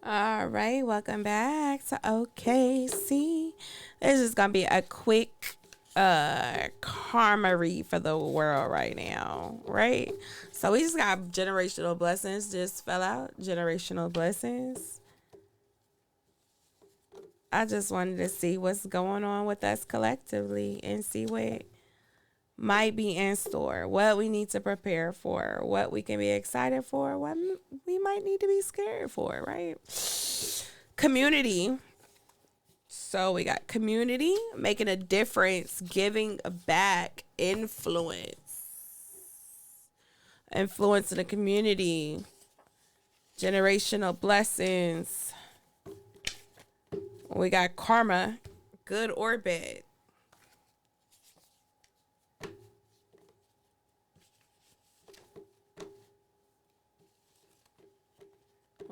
All right, welcome back to OKC. This is gonna be a quick karma read for the world right now, right? So we just got generational blessings just fell out. Generational blessings. I just wanted to see what's going on with us collectively and see what might be in store, what we need to prepare for, what we can be excited for, what we might need to be scared for, right? Community. So we got community, making a difference, giving back, influence in the community, generational blessings. We got karma, good or bad.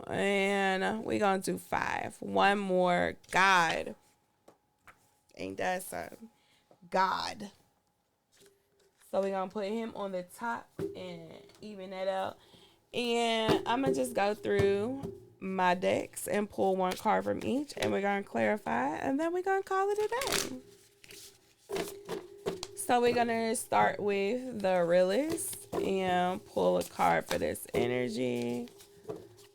And we gonna do five. One more. God. Ain't that something? God. So we gonna put him on the top and even that out. And I'm gonna just go through my decks and pull one card from each, and we're gonna clarify, and then we're gonna call it a day. So we're gonna start with the realist and pull a card for this energy.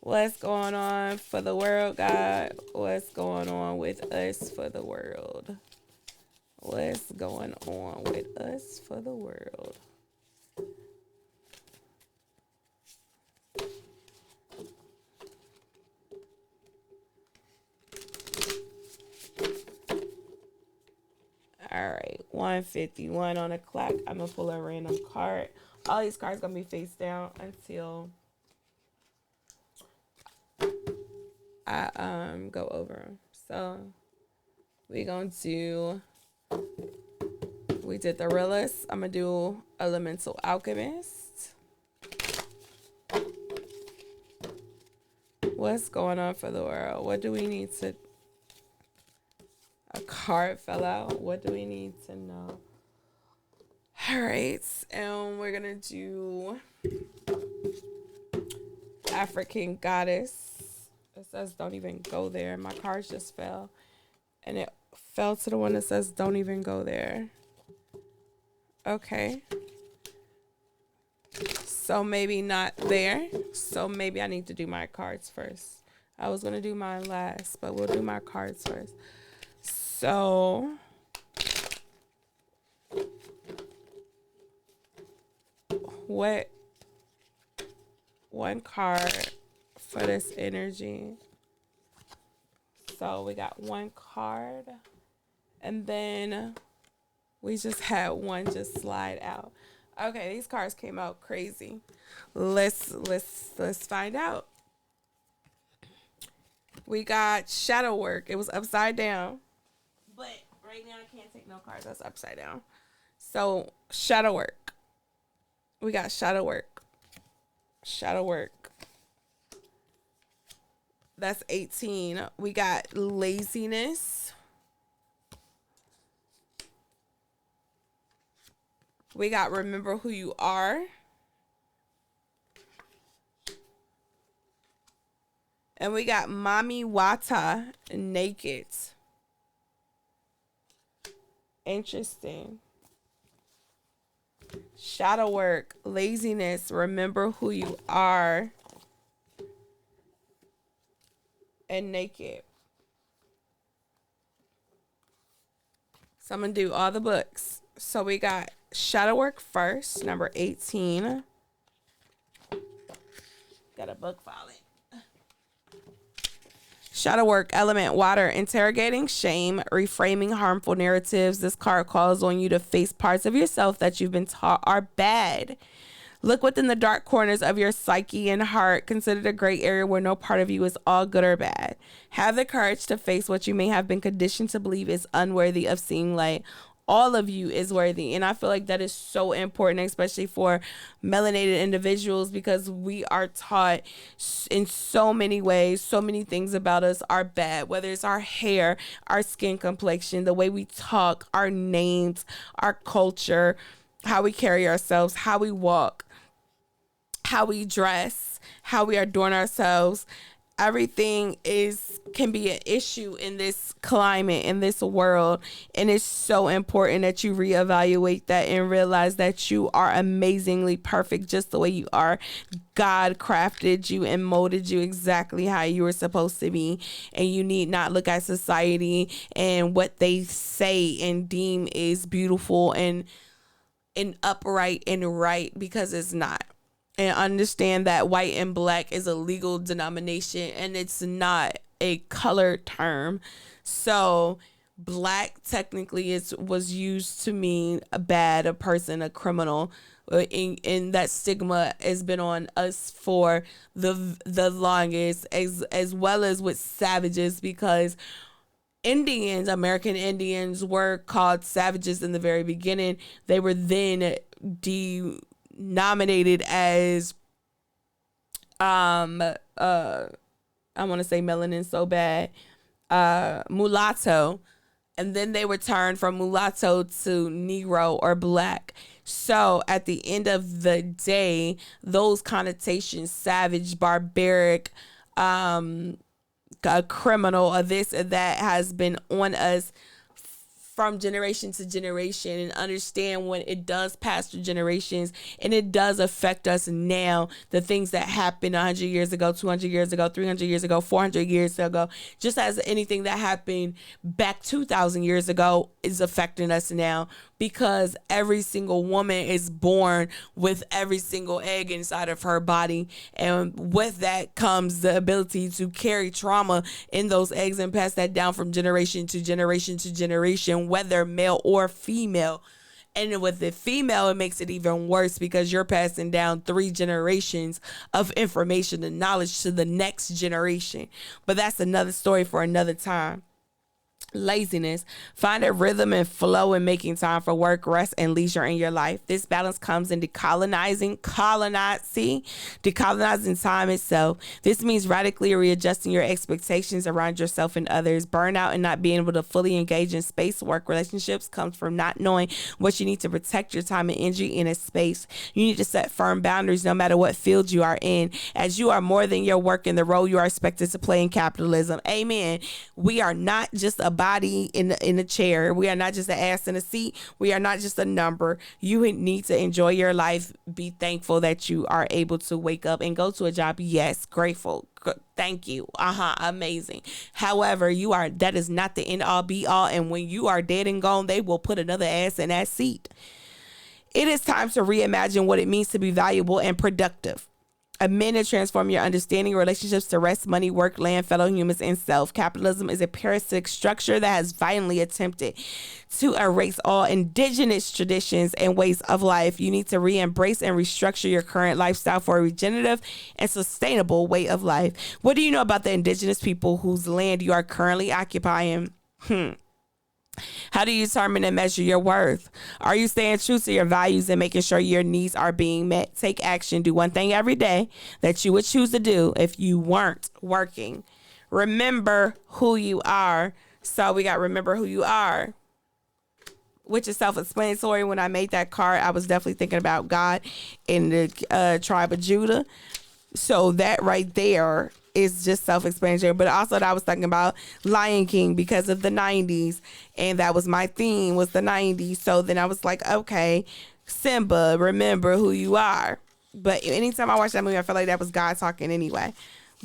What's going on for the world, God? What's going on with us for the world? What's going on with us for the world? All right, 151 on the clock. I'm gonna pull a random card. All these cards gonna be face down until I go over them. So we gonna do. We did the realist. I'm gonna do elemental alchemist. What's going on for the world? What do we need to? A card fell out. What do we need to know? All right, and we're gonna do African goddess. It says don't even go there. My cards just fell, and it fell to the one that says don't even go there. Okay. So maybe not there. So maybe I need to do my cards first. I was gonna do mine last, but we'll do my cards first. So what one card for this energy? So we got one card, and then we just had one just slide out. Okay, these cards came out crazy. Let's find out. We got shadow work. It was upside down. But right now I can't take no cards that's upside down. So shadow work. We got shadow work. Shadow work. That's 18. We got laziness. We got remember who you are. And we got Mami Wata naked. Interesting. Shadow work, laziness, remember who you are, and naked. So I'm going to do all the books. So we got shadow work first, number 18. Got a book file. Shadow work, element, water, interrogating shame, reframing harmful narratives. This card calls on you to face parts of yourself that you've been taught are bad. Look within the dark corners of your psyche and heart. Consider the gray area where no part of you is all good or bad. Have the courage to face what you may have been conditioned to believe is unworthy of seeing light. All of you is worthy. And I feel like that is so important, especially for melanated individuals, because we are taught in so many ways, so many things about us are bad, whether it's our hair, our skin complexion, the way we talk, our names, our culture, how we carry ourselves, how we walk, how we dress, how we adorn ourselves. everything can be an issue in this climate, in this world, and it's so important that you reevaluate that and realize that you are amazingly perfect just the way you are. God crafted you and molded you exactly how you were supposed to be, and you need not look at society and what they say and deem is beautiful and upright and right, because it's not. And understand that white and black is a legal denomination and it's not a color term. So black technically was used to mean a bad, a person, a criminal. And that stigma has been on us for the longest, as well as with savages, because American Indians were called savages in the very beginning. They were then denominated as I want to say melanin so bad, mulatto, and then they were turned from mulatto to Negro or black. So at the end of the day, those connotations, savage, barbaric, a criminal, or this or that, has been on us from generation to generation. And understand when it does pass through generations and it does affect us now, the things that happened 100 years ago, 200 years ago, 300 years ago, 400 years ago, just as anything that happened back 2,000 years ago is affecting us now, because every single woman is born with every single egg inside of her body. And with that comes the ability to carry trauma in those eggs and pass that down from generation to generation to generation, whether male or female. And with the female, it makes it even worse, because you're passing down 3 generations of information and knowledge to the next generation. But that's another story for another time. Laziness. Find a rhythm and flow in making time for work, rest, and leisure in your life. This balance comes in decolonizing time itself. This means radically readjusting your expectations around yourself and others. Burnout and not being able to fully engage in space work relationships comes from not knowing what you need to protect your time and energy in a space. You need to set firm boundaries no matter what field you are in, as you are more than your work and the role you are expected to play in capitalism. Amen. We are not just a body in a chair. We are not just an ass in a seat. We are not just a number. You need to enjoy your life. Be thankful that you are able to wake up and go to a job. Yes, grateful. Thank you. Amazing. However, that is not the end all be all. And when you are dead and gone, they will put another ass in that seat. It is time to reimagine what it means to be valuable and productive. Amend and transform your understanding of relationships to rest, money, work, land, fellow humans, and self. Capitalism is a parasitic structure that has violently attempted to erase all indigenous traditions and ways of life. You need to re-embrace and restructure your current lifestyle for a regenerative and sustainable way of life. What do you know about the indigenous people whose land you are currently occupying? How do you determine and measure your worth? Are you staying true to your values and making sure your needs are being met? Take action. Do one thing every day that you would choose to do if you weren't working. Remember who you are. So we got remember who you are, which is self-explanatory. When I made that card, I was definitely thinking about God in the tribe of Judah. So that right there is just self-explanatory. But also that I was talking about Lion King because of the 90s. And that was my theme, was the 90s. So then I was like, okay, Simba, remember who you are. But anytime I watch that movie, I feel like that was God talking anyway.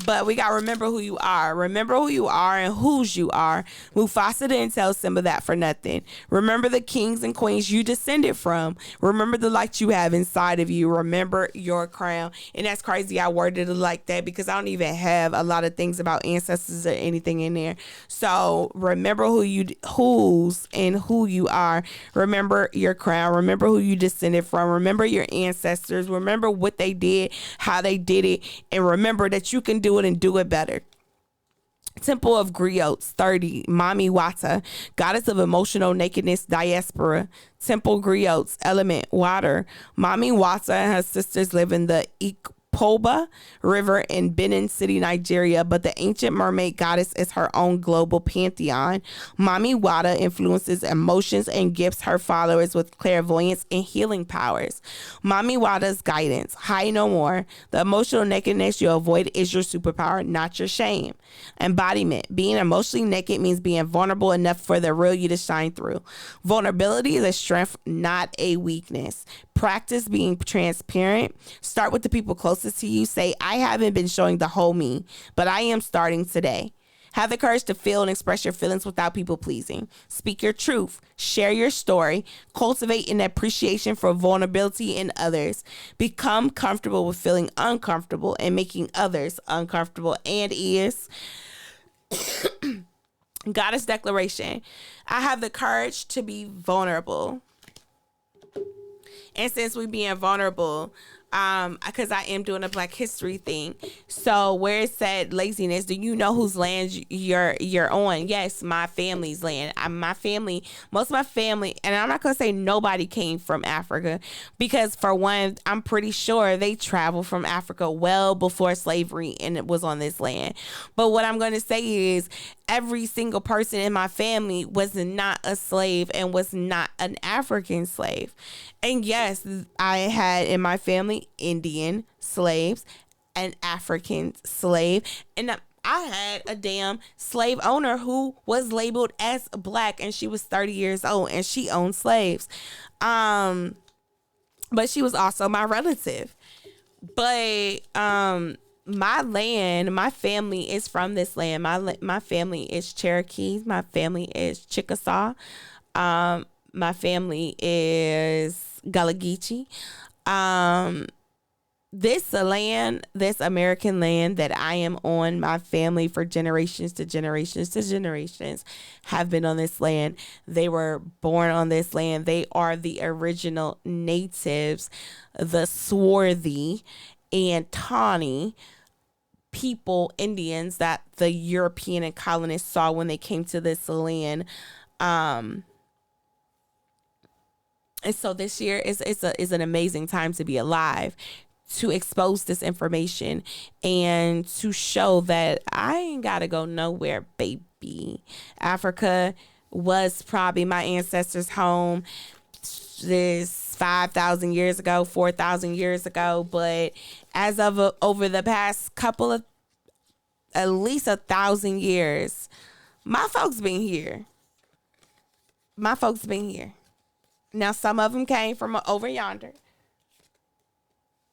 But we got to remember who you are. Remember who you are and whose you are. Mufasa didn't tell Simba that for nothing. Remember the kings and queens you descended from. Remember the light you have inside of you. Remember your crown. And that's crazy I worded it like that, because I don't even have a lot of things about ancestors or anything in there. So remember whose and who you are. Remember your crown. Remember who you descended from. Remember your ancestors. Remember what they did, how they did it. And remember that you can do it and do it better. Temple of Griots 30, Mami Wata, goddess of emotional nakedness, diaspora. Temple Griots, element water. Mami Wata and her sisters live in the Poba River in Benin City, Nigeria, but the ancient mermaid goddess is her own global pantheon. Mami Wada influences emotions and gifts her followers with clairvoyance and healing powers. Mami Wada's guidance: hide no more. The emotional nakedness you avoid is your superpower, not your shame. Embodiment: being emotionally naked means being vulnerable enough for the real you to shine through. Vulnerability is a strength, not a weakness. Practice being transparent. Start with the people closest to you. Say, I haven't been showing the whole me, but I am starting today. Have the courage to feel and express your feelings without people pleasing. Speak your truth. Share your story. Cultivate an appreciation for vulnerability in others. Become comfortable with feeling uncomfortable and making others uncomfortable. And is Goddess declaration: I have the courage to be vulnerable. And since we being vulnerable, because I am doing a Black History thing, so where it said laziness, do you know whose land you're on? Yes, my family's land. Most of my family, and I'm not gonna say nobody came from Africa, because for one, I'm pretty sure they traveled from Africa well before slavery and it was on this land. But what I'm gonna say is, every single person in my family was not a slave and was not an African slave. And yes, I had in my family Indian slaves, an African slave, and I had a damn slave owner who was labeled as Black, and she was 30 years old and she owned slaves. But she was also my relative. But my land, my family is from this land. My family is Cherokee. My family is Chickasaw. My family is Gullah Geechee. This land, this American land that I am on, my family for generations to generations to generations have been on this land. They were born on this land. They are the original natives, the swarthy and tawny people, Indians, that the European and colonists saw when they came to this land. And so this year is an amazing time to be alive, to expose this information and to show that I ain't gotta go nowhere, baby. Africa was probably my ancestors' home this 5,000 years ago, 4,000 years ago, but as of over the past couple of at least 1,000 years, my folks been here. Now, some of them came from over yonder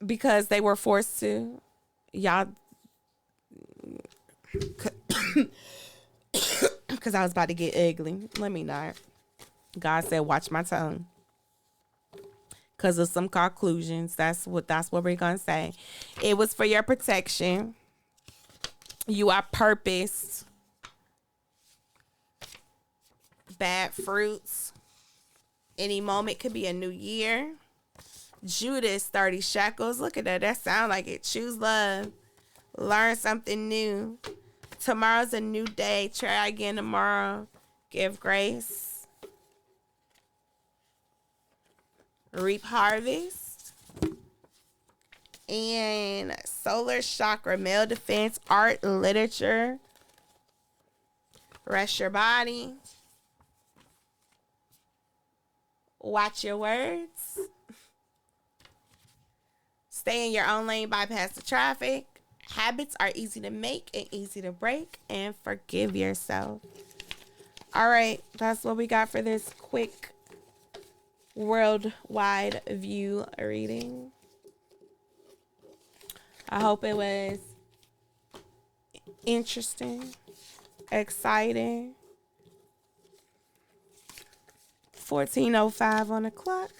because they were forced to. Y'all, because I was about to get ugly. Let me not. God said, watch my tongue. Because of some conclusions. That's what we're going to say. It was for your protection. You are purposed. Bad fruits. Any moment could be a new year. Judas, 30 shekels. Look at that. That sound like it. Choose love. Learn something new. Tomorrow's a new day. Try again tomorrow. Give grace. Reap harvest. And solar chakra, male defense, art, literature. Rest your body. Watch your words. Stay in your own lane, bypass the traffic. Habits are easy to make and easy to break. And forgive yourself. All right, that's what we got for this quick worldwide view reading. I hope it was interesting, exciting. 14:05 on the clock.